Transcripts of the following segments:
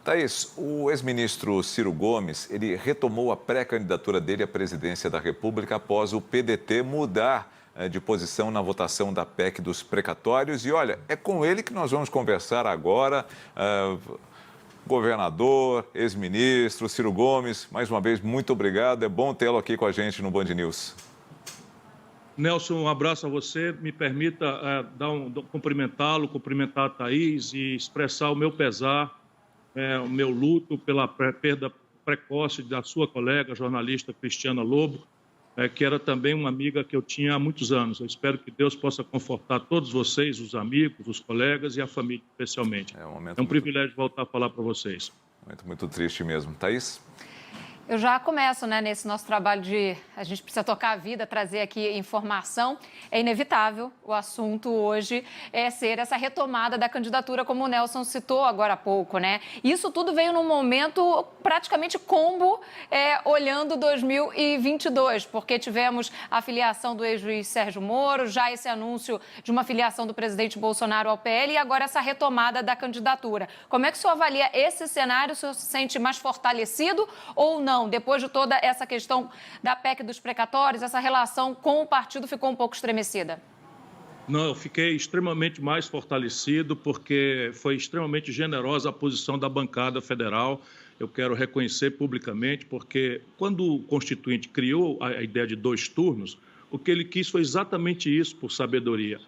Thaís, o ex-ministro Ciro Gomes, ele retomou a pré-candidatura dele à presidência da República após o PDT mudar de posição na votação da PEC dos precatórios. E olha, é com ele que nós vamos conversar agora. Governador, ex-ministro, Ciro Gomes, mais uma vez, muito obrigado. É bom tê-lo aqui com a gente no Band News. Nelson, um abraço a você. Me permita cumprimentá-lo, cumprimentar a Thaís e expressar o meu pesar, o meu luto pela perda precoce da sua colega, a jornalista Cristiana Lobo, que era também uma amiga que eu tinha há muitos anos. Eu espero que Deus possa confortar todos vocês, os amigos, os colegas e a família, especialmente. É um privilégio voltar a falar para vocês. Muito triste mesmo. Thaís? Eu já começo, nesse nosso trabalho a gente precisa tocar a vida, trazer aqui informação. É inevitável o assunto hoje ser essa retomada da candidatura, como o Nelson citou agora há pouco, Isso tudo veio num momento praticamente combo, olhando 2022, porque tivemos a filiação do ex-juiz Sérgio Moro, já esse anúncio de uma filiação do presidente Bolsonaro ao PL e agora essa retomada da candidatura. Como é que o senhor avalia esse cenário? O senhor se sente mais fortalecido ou não? Depois de toda essa questão da PEC dos precatórios, essa relação com o partido ficou um pouco estremecida? Não, eu fiquei extremamente mais fortalecido porque foi extremamente generosa a posição da bancada federal. Eu quero reconhecer publicamente, porque quando o Constituinte criou a ideia de 2 turnos, o que ele quis foi exatamente isso, por sabedoria,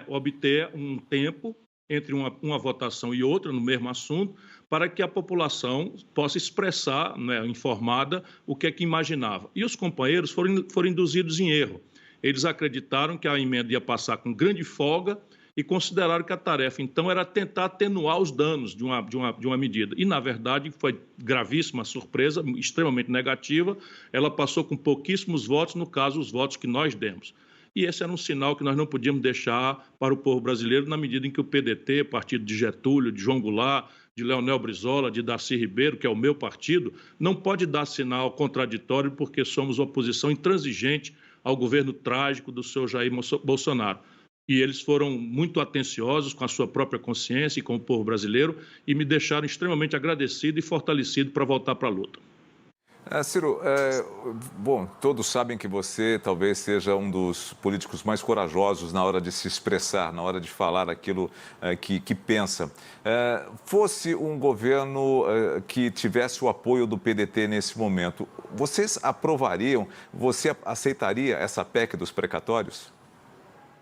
obter um tempo entre uma votação e outra no mesmo assunto, para que a população possa expressar, informada, o que é que imaginava. E os companheiros foram induzidos em erro. Eles acreditaram que a emenda ia passar com grande folga e consideraram que a tarefa, então, era tentar atenuar os danos de uma medida. E, na verdade, foi gravíssima surpresa, extremamente negativa. Ela passou com pouquíssimos votos, no caso, os votos que nós demos. E esse era um sinal que nós não podíamos deixar para o povo brasileiro, na medida em que o PDT, partido de Getúlio, de João Goulart, de Leonel Brizola, de Darcy Ribeiro, que é o meu partido, não pode dar sinal contraditório porque somos oposição intransigente ao governo trágico do senhor Jair Bolsonaro. E eles foram muito atenciosos com a sua própria consciência e com o povo brasileiro e me deixaram extremamente agradecido e fortalecido para voltar para a luta. Ciro, bom, todos sabem que você talvez seja um dos políticos mais corajosos na hora de se expressar, na hora de falar aquilo que pensa. Fosse um governo que tivesse o apoio do PDT nesse momento, vocês aprovariam, você aceitaria essa PEC dos precatórios?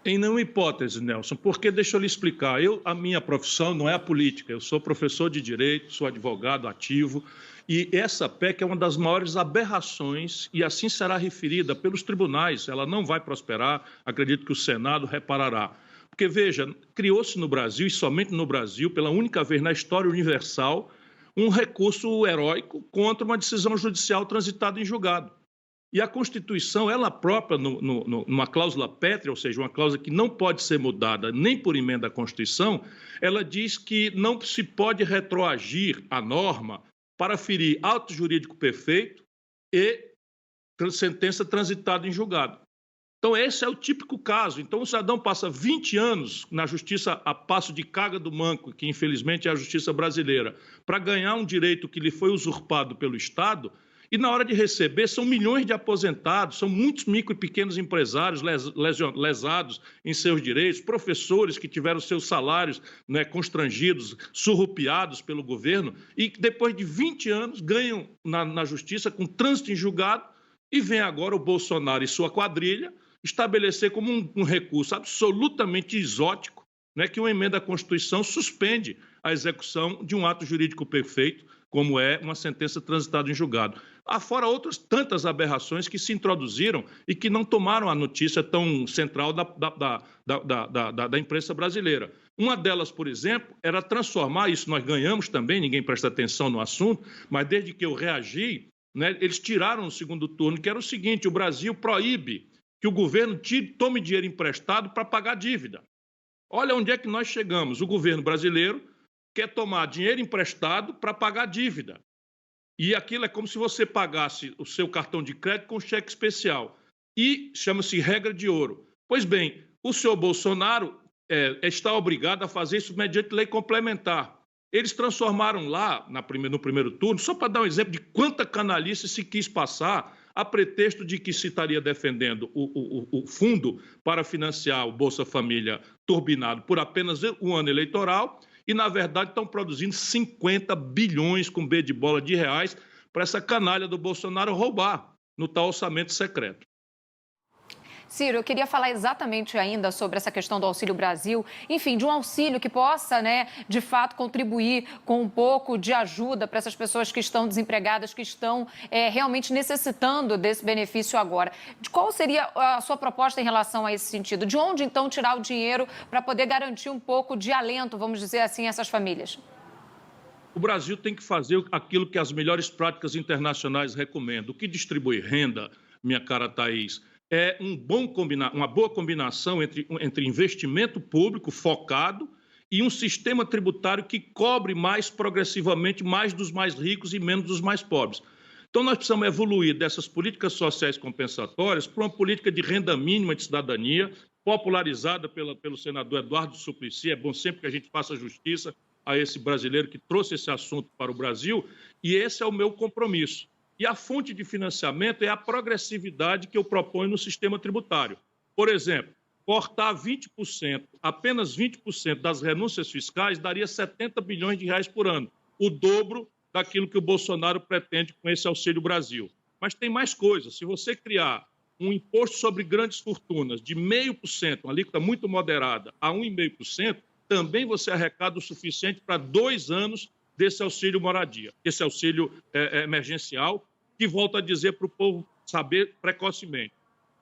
Em nenhuma hipótese, Nelson, porque deixa eu lhe explicar. A minha profissão não é a política, eu sou professor de direito, sou advogado ativo, e essa PEC é uma das maiores aberrações, e assim será referida pelos tribunais. Ela não vai prosperar, acredito que o Senado reparará. Porque, veja, criou-se no Brasil, e somente no Brasil, pela única vez na história universal, um recurso heróico contra uma decisão judicial transitada em julgado. E a Constituição, ela própria, numa cláusula pétrea, ou seja, uma cláusula que não pode ser mudada nem por emenda à Constituição, ela diz que não se pode retroagir a norma para ferir ato jurídico perfeito e sentença transitada em julgado. Então, esse é o típico caso. Então, o cidadão passa 20 anos na justiça a passo de caga do manco, que infelizmente é a justiça brasileira, para ganhar um direito que lhe foi usurpado pelo Estado, e na hora de receber são milhões de aposentados, são muitos micro e pequenos empresários lesados em seus direitos, professores que tiveram seus salários constrangidos, surrupiados pelo governo, e que depois de 20 anos ganham na justiça com trânsito em julgado, e vem agora o Bolsonaro e sua quadrilha estabelecer como um recurso absolutamente exótico, que uma emenda à Constituição suspende a execução de um ato jurídico perfeito, como é uma sentença transitada em julgado. Afora outras tantas aberrações que se introduziram e que não tomaram a notícia tão central da imprensa brasileira. Uma delas, por exemplo, era transformar, isso nós ganhamos também, ninguém presta atenção no assunto, mas desde que eu reagi, eles tiraram no segundo turno, que era o seguinte: o Brasil proíbe que o governo tome dinheiro emprestado para pagar dívida. Olha onde é que nós chegamos. O governo brasileiro quer tomar dinheiro emprestado para pagar dívida. E aquilo é como se você pagasse o seu cartão de crédito com cheque especial. E chama-se regra de ouro. Pois bem, o senhor Bolsonaro está obrigado a fazer isso mediante lei complementar. Eles transformaram lá, no primeiro turno, só para dar um exemplo de quanta canalice se quis passar, a pretexto de que se estaria defendendo o fundo para financiar o Bolsa Família turbinado por apenas um ano eleitoral, e, na verdade, estão produzindo 50 bilhões com B de bola de reais para essa canalha do Bolsonaro roubar no tal orçamento secreto. Ciro, eu queria falar exatamente ainda sobre essa questão do Auxílio Brasil, enfim, de um auxílio que possa, né, de fato, contribuir com um pouco de ajuda para essas pessoas que estão desempregadas, que estão realmente necessitando desse benefício agora. Qual seria a sua proposta em relação a esse sentido? De onde, então, tirar o dinheiro para poder garantir um pouco de alento, vamos dizer assim, a essas famílias? O Brasil tem que fazer aquilo que as melhores práticas internacionais recomendam. O que distribui renda, minha cara Thaís, é uma boa combinação entre investimento público focado e um sistema tributário que cobre mais progressivamente mais dos mais ricos e menos dos mais pobres. Então, nós precisamos evoluir dessas políticas sociais compensatórias para uma política de renda mínima de cidadania, popularizada pelo senador Eduardo Suplicy. É bom sempre que a gente faça justiça a esse brasileiro que trouxe esse assunto para o Brasil, e esse é o meu compromisso. E a fonte de financiamento é a progressividade que eu proponho no sistema tributário. Por exemplo, cortar 20%, apenas 20% das renúncias fiscais daria 70 bilhões de reais por ano, o dobro daquilo que o Bolsonaro pretende com esse Auxílio Brasil. Mas tem mais coisas. Se você criar um imposto sobre grandes fortunas de 0,5%, uma alíquota muito moderada, a 1,5%, também você arrecada o suficiente para 2 anos desse auxílio moradia, esse auxílio emergencial, que volto a dizer para o povo saber precocemente.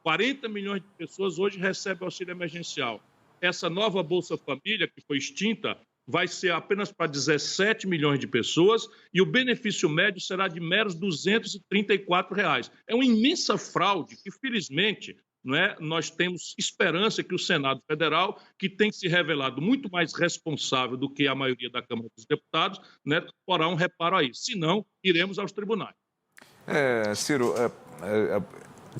40 milhões de pessoas hoje recebem auxílio emergencial. Essa nova Bolsa Família, que foi extinta, vai ser apenas para 17 milhões de pessoas e o benefício médio será de meros R$ 234. É uma imensa fraude que, felizmente, nós temos esperança que o Senado Federal, que tem se revelado muito mais responsável do que a maioria da Câmara dos Deputados, porá um reparo a isso. Se não, iremos aos tribunais. Ciro,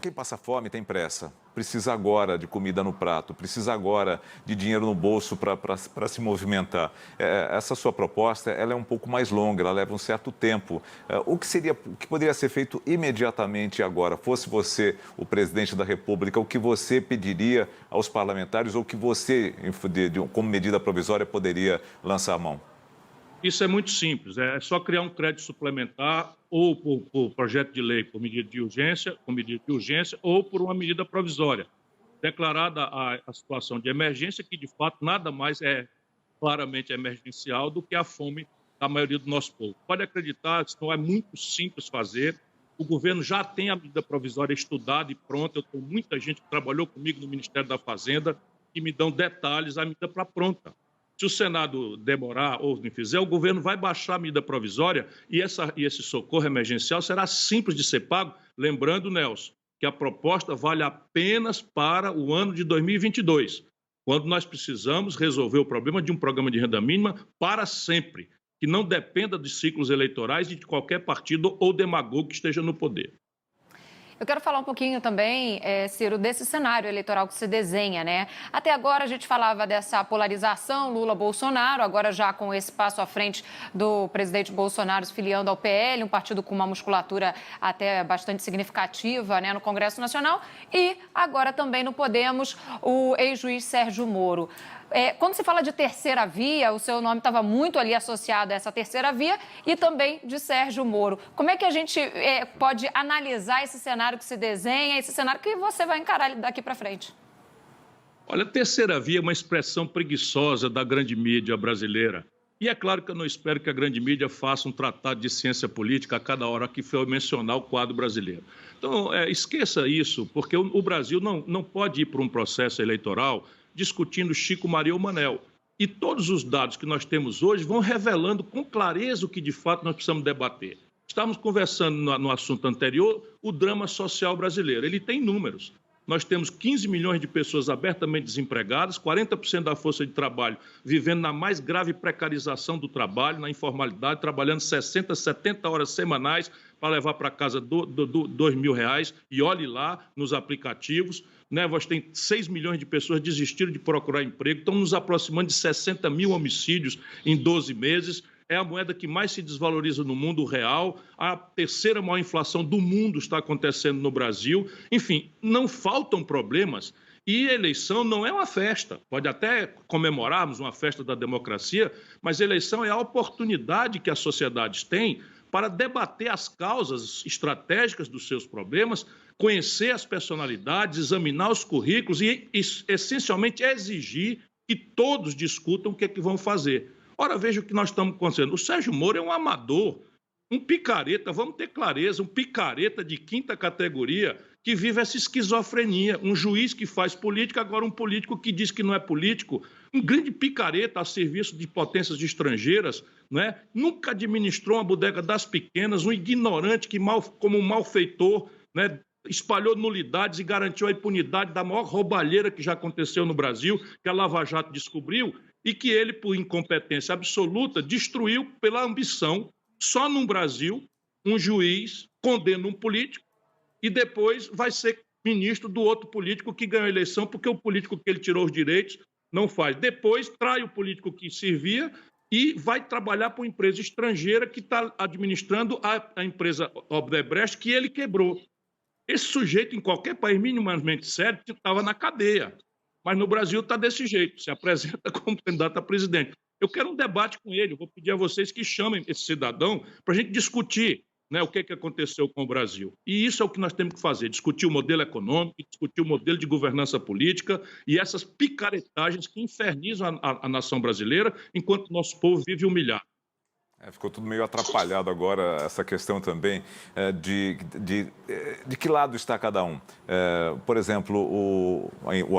quem passa fome tem pressa, precisa agora de comida no prato, precisa agora de dinheiro no bolso para se movimentar. Essa sua proposta ela é um pouco mais longa, ela leva um certo tempo. O que poderia ser feito imediatamente agora? Fosse você o presidente da República, o que você pediria aos parlamentares ou o que você, como medida provisória, poderia lançar a mão? Isso é muito simples, é só criar um crédito suplementar ou por projeto de lei por medida de urgência, ou por uma medida provisória, declarada a situação de emergência, que de fato nada mais é claramente emergencial do que a fome da maioria do nosso povo. Pode acreditar, isso é muito simples fazer, o governo já tem a medida provisória estudada e pronta, eu tenho muita gente que trabalhou comigo no Ministério da Fazenda que me dão detalhes, a medida está pronta. Se o Senado demorar ou não fizer, o governo vai baixar a medida provisória e esse socorro emergencial será simples de ser pago. Lembrando, Nelson, que a proposta vale apenas para o ano de 2022, quando nós precisamos resolver o problema de um programa de renda mínima para sempre, que não dependa de ciclos eleitorais e de qualquer partido ou demagogo que esteja no poder. Eu quero falar um pouquinho também, Ciro, desse cenário eleitoral que se desenha, né? Até agora a gente falava dessa polarização Lula-Bolsonaro, agora já com esse passo à frente do presidente Bolsonaro se filiando ao PL, um partido com uma musculatura até bastante significativa, né, no Congresso Nacional, e agora também no Podemos, o ex-juiz Sérgio Moro. Quando se fala de terceira via, o seu nome estava muito ali associado a essa terceira via e também de Sérgio Moro. Como é que a gente pode analisar esse cenário que se desenha, esse cenário que você vai encarar daqui para frente? Olha, terceira via é uma expressão preguiçosa da grande mídia brasileira. E é claro que eu não espero que a grande mídia faça um tratado de ciência política a cada hora que for mencionar o quadro brasileiro. Então, esqueça isso, porque o Brasil não pode ir para um processo eleitoral discutindo Chico, Maria ou Manel. E todos os dados que nós temos hoje vão revelando com clareza o que, de fato, nós precisamos debater. Estávamos conversando no assunto anterior, o drama social brasileiro. Ele tem números. Nós temos 15 milhões de pessoas abertamente desempregadas, 40% da força de trabalho vivendo na mais grave precarização do trabalho, na informalidade, trabalhando 60, 70 horas semanais para levar para casa R$2.000. E olhe lá nos aplicativos, nós tem 6 milhões de pessoas desistiram de procurar emprego, estão nos aproximando de 60 mil homicídios em 12 meses. é a moeda que mais se desvaloriza no mundo real, a terceira maior inflação do mundo está acontecendo no Brasil. Enfim, não faltam problemas. E eleição não é uma festa. Pode até comemorarmos uma festa da democracia, mas eleição é a oportunidade que as sociedades têm para debater as causas estratégicas dos seus problemas, conhecer as personalidades, examinar os currículos e essencialmente, exigir que todos discutam o que é que vão fazer. Ora, veja o que nós estamos acontecendo. O Sérgio Moro é um amador, um picareta, vamos ter clareza, um picareta de quinta categoria que vive essa esquizofrenia. Um juiz que faz política, agora um político que diz que não é político. Um grande picareta a serviço de potências estrangeiras, né? Nunca administrou uma bodega das pequenas, um ignorante que, como um malfeitor, né, espalhou nulidades e garantiu a impunidade da maior roubalheira que já aconteceu no Brasil, que a Lava Jato descobriu, e que ele, por incompetência absoluta, destruiu pela ambição. Só no Brasil, um juiz condena um político e depois vai ser ministro do outro político que ganhou a eleição, porque o político que ele tirou os direitos não faz. Depois, trai o político que servia e vai trabalhar para uma empresa estrangeira que está administrando a empresa Odebrecht, que ele quebrou. Esse sujeito, em qualquer país minimamente sério, estava na cadeia. Mas no Brasil está desse jeito, se apresenta como candidato a presidente. Eu quero um debate com ele, eu vou pedir a vocês que chamem esse cidadão para a gente discutir, né, o que aconteceu com o Brasil. E isso é o que nós temos que fazer, discutir o modelo econômico, discutir o modelo de governança política e essas picaretagens que infernizam a nação brasileira, enquanto o nosso povo vive humilhado. Ficou tudo meio atrapalhado agora, essa questão também de que lado está cada um. Por exemplo,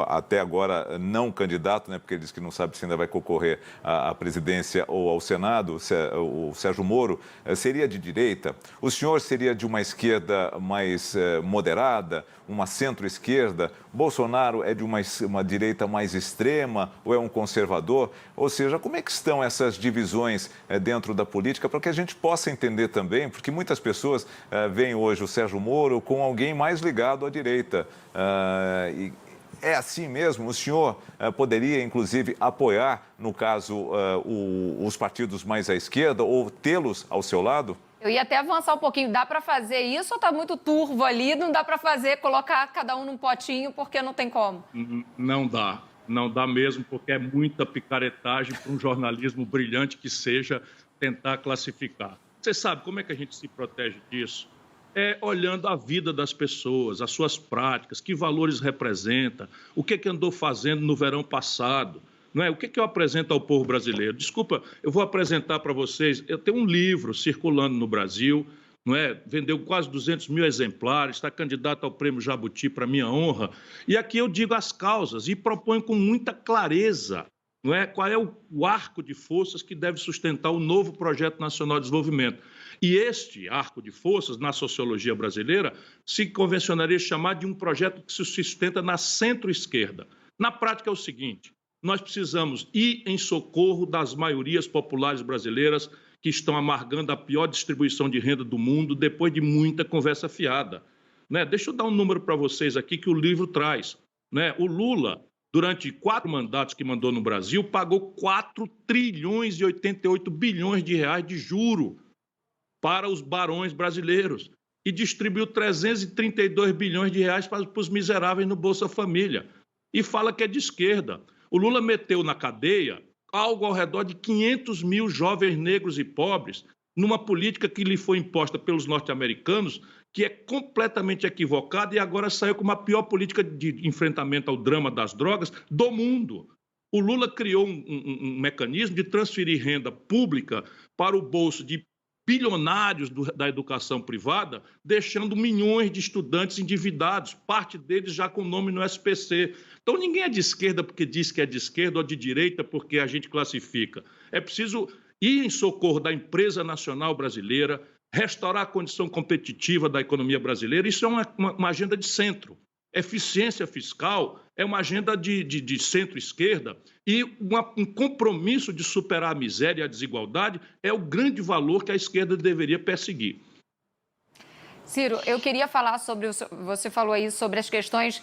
até agora não candidato, né, porque ele diz que não sabe se ainda vai concorrer à presidência ou ao Senado, o Sérgio Moro, seria de direita? O senhor seria de uma esquerda mais moderada, uma centro-esquerda? Bolsonaro é de uma direita mais extrema ou é um conservador? Ou seja, como é que estão essas divisões dentro da política, para que a gente possa entender também, porque muitas pessoas veem hoje o Sérgio Moro com alguém mais ligado à direita. E é assim mesmo? O senhor poderia, inclusive, apoiar, no caso, os partidos mais à esquerda ou tê-los ao seu lado? Eu ia até avançar um pouquinho. Dá para fazer isso ou está muito turvo ali? Não dá para colocar cada um num potinho, porque não tem como? Não dá. Não dá mesmo, porque é muita picaretagem para um jornalismo brilhante que seja tentar classificar. Você sabe como é que a gente se protege disso? É olhando a vida das pessoas, as suas práticas, que valores representa, o que andou fazendo no verão passado, não é? O que eu apresento ao povo brasileiro? Desculpa, eu vou apresentar para vocês, eu tenho um livro circulando no Brasil, não é? Vendeu quase 200 mil exemplares, está candidato ao Prêmio Jabuti, para minha honra, e aqui eu digo as causas e proponho com muita clareza, não é? Qual é o arco de forças que deve sustentar o novo Projeto Nacional de Desenvolvimento. E este arco de forças, na sociologia brasileira, se convencionaria chamar de um projeto que se sustenta na centro-esquerda. Na prática é o seguinte, nós precisamos ir em socorro das maiorias populares brasileiras que estão amargando a pior distribuição de renda do mundo depois de muita conversa fiada. Né? Deixa eu dar um número para vocês aqui que o livro traz. Né? O Lula, durante 4 mandatos que mandou no Brasil, pagou 4 trilhões e 88 bilhões de reais de juro para os barões brasileiros e distribuiu 332 bilhões de reais para os miseráveis no Bolsa Família. E fala que é de esquerda. O Lula meteu na cadeia algo ao redor de 500 mil jovens negros e pobres numa política que lhe foi imposta pelos norte-americanos, que é completamente equivocada e agora saiu com uma pior política de enfrentamento ao drama das drogas do mundo. O Lula criou um mecanismo de transferir renda pública para o bolso de bilionários da educação privada, deixando milhões de estudantes endividados, parte deles já com nome no SPC. Então, ninguém é de esquerda porque diz que é de esquerda ou de direita porque a gente classifica. É preciso ir em socorro da empresa nacional brasileira, restaurar a condição competitiva da economia brasileira. Isso é uma agenda de centro. Eficiência fiscal é uma agenda de centro-esquerda e um compromisso de superar a miséria e a desigualdade é o grande valor que a esquerda deveria perseguir. Ciro, eu queria falar sobre, você falou aí sobre as questões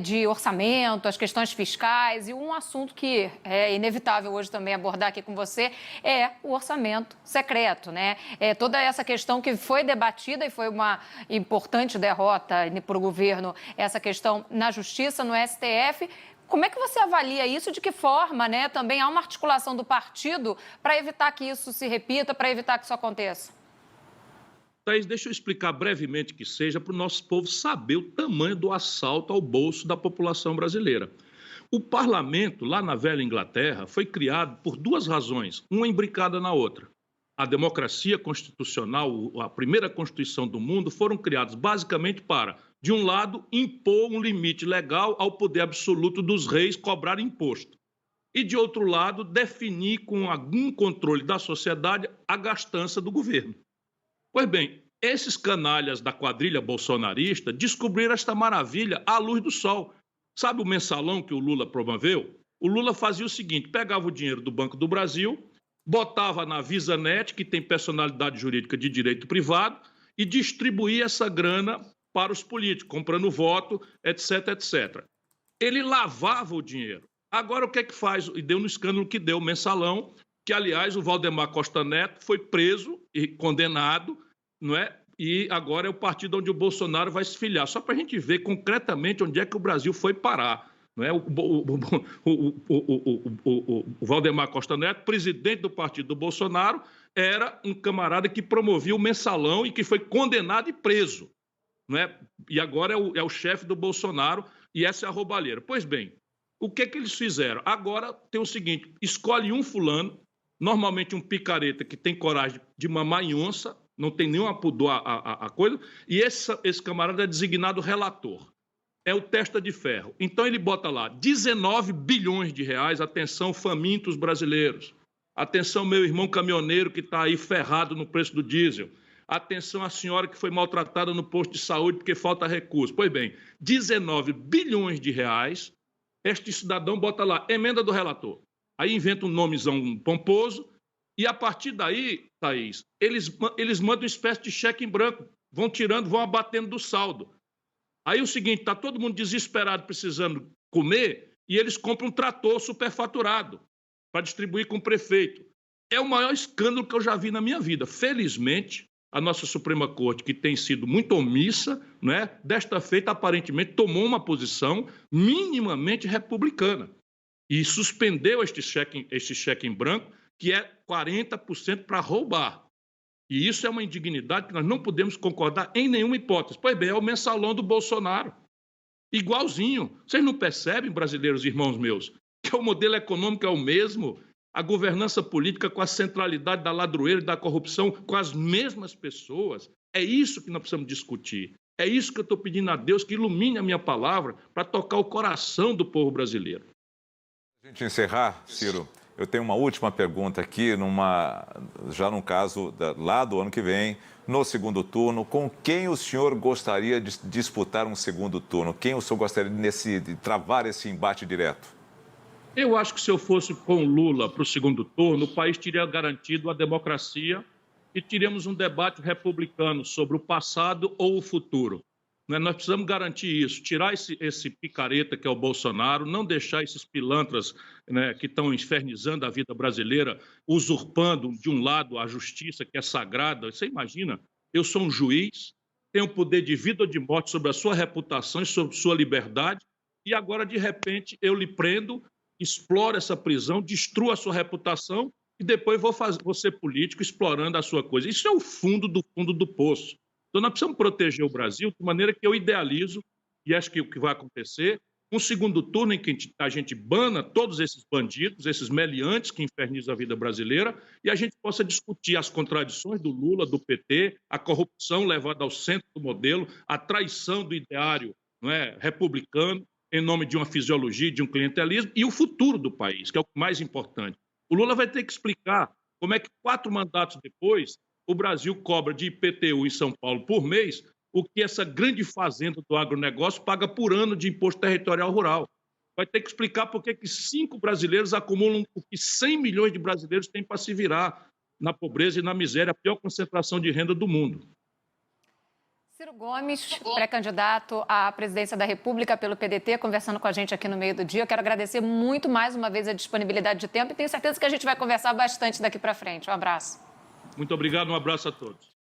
de orçamento, as questões fiscais, e um assunto que é inevitável hoje também abordar aqui com você é o orçamento secreto, né? Toda essa questão que foi debatida e foi uma importante derrota para o governo, essa questão na Justiça, no STF. Como é que você avalia isso? De que forma, né? Também há uma articulação do partido para evitar que isso se repita, para evitar que isso aconteça? Thaís, deixa eu explicar brevemente que seja para o nosso povo saber o tamanho do assalto ao bolso da população brasileira. O parlamento, lá na velha Inglaterra, foi criado por duas razões, uma imbricada na outra. A democracia constitucional, a primeira constituição do mundo, foram criados basicamente para, de um lado, impor um limite legal ao poder absoluto dos reis cobrar imposto. E, de outro lado, definir com algum controle da sociedade a gastança do governo. Pois bem, esses canalhas da quadrilha bolsonarista descobriram esta maravilha à luz do sol. Sabe o mensalão que o Lula promoveu? O Lula fazia o seguinte, pegava o dinheiro do Banco do Brasil, botava na VisaNet, que tem personalidade jurídica de direito privado, e distribuía essa grana para os políticos, comprando voto, etc, etc. Ele lavava o dinheiro. Agora, o que é que faz? E deu no escândalo que deu o mensalão, que, aliás, o Valdemar Costa Neto foi preso e condenado, não é? E agora é o partido onde o Bolsonaro vai se filiar. Só para a gente ver concretamente onde é que o Brasil foi parar. Não é? O Valdemar Costa Neto, presidente do partido do Bolsonaro, era um camarada que promovia o mensalão e que foi condenado e preso. Não é? E agora é o chefe do Bolsonaro e essa é a roubalheira. Pois bem, o que é que eles fizeram? Agora tem o seguinte, escolhe um fulano, normalmente um picareta que tem coragem de mamar em onça, não tem nenhum pudor a coisa, e esse camarada é designado relator. É o testa de ferro. Então ele bota lá 19 bilhões de reais, atenção famintos brasileiros, atenção meu irmão caminhoneiro que está aí ferrado no preço do diesel, atenção a senhora que foi maltratada no posto de saúde porque falta recurso. Pois bem, 19 bilhões de reais, este cidadão bota lá, emenda do relator. Aí inventa um nomezão pomposo e, a partir daí, Thaís, eles mandam uma espécie de cheque em branco, vão tirando, vão abatendo do saldo. Aí o seguinte, está todo mundo desesperado, precisando comer, e eles compram um trator superfaturado para distribuir com o prefeito. É o maior escândalo que eu já vi na minha vida. Felizmente, a nossa Suprema Corte, que tem sido muito omissa, né, desta feita, aparentemente, tomou uma posição minimamente republicana e suspendeu este cheque em branco, que é 40% para roubar. E isso é uma indignidade que nós não podemos concordar em nenhuma hipótese. Pois bem, é o mensalão do Bolsonaro. Igualzinho. Vocês não percebem, brasileiros irmãos meus, que o modelo econômico é o mesmo? A governança política com a centralidade da ladroeira e da corrupção com as mesmas pessoas. É isso que nós precisamos discutir. É isso que eu estou pedindo a Deus, que ilumine a minha palavra para tocar o coração do povo brasileiro. Para a gente encerrar, Ciro, eu tenho uma última pergunta aqui, já no caso lá do ano que vem, no segundo turno. Com quem o senhor gostaria de disputar um segundo turno? Quem o senhor gostaria de travar esse embate direto? Eu acho que se eu fosse com Lula para o segundo turno, o país teria garantido a democracia e teríamos um debate republicano sobre o passado ou o futuro. Nós precisamos garantir isso, tirar esse picareta que é o Bolsonaro, não deixar esses pilantras, né, que estão infernizando a vida brasileira, usurpando de um lado a justiça que é sagrada. Você imagina, eu sou um juiz, tenho poder de vida ou de morte sobre a sua reputação e sobre sua liberdade, e agora, de repente, eu lhe prendo, exploro essa prisão, destruo a sua reputação e depois vou ser político explorando a sua coisa. Isso é o fundo do poço. Então, nós precisamos proteger o Brasil de maneira que eu idealizo, e acho que o que vai acontecer, um segundo turno em que a gente bana todos esses bandidos, esses meliantes que infernizam a vida brasileira, e a gente possa discutir as contradições do Lula, do PT, a corrupção levada ao centro do modelo, a traição do ideário, não é, republicano, em nome de uma fisiologia, de um clientelismo, e o futuro do país, que é o mais importante. O Lula vai ter que explicar como é que 4 mandatos depois o Brasil cobra de IPTU em São Paulo por mês o que essa grande fazenda do agronegócio paga por ano de imposto territorial rural. Vai ter que explicar por que 5 brasileiros acumulam o que 100 milhões de brasileiros têm para se virar na pobreza e na miséria, a pior concentração de renda do mundo. Ciro Gomes, pré-candidato à presidência da República pelo PDT, conversando com a gente aqui no meio do dia. Eu quero agradecer muito mais uma vez a disponibilidade de tempo e tenho certeza que a gente vai conversar bastante daqui para frente. Um abraço. Muito obrigado, um abraço a todos.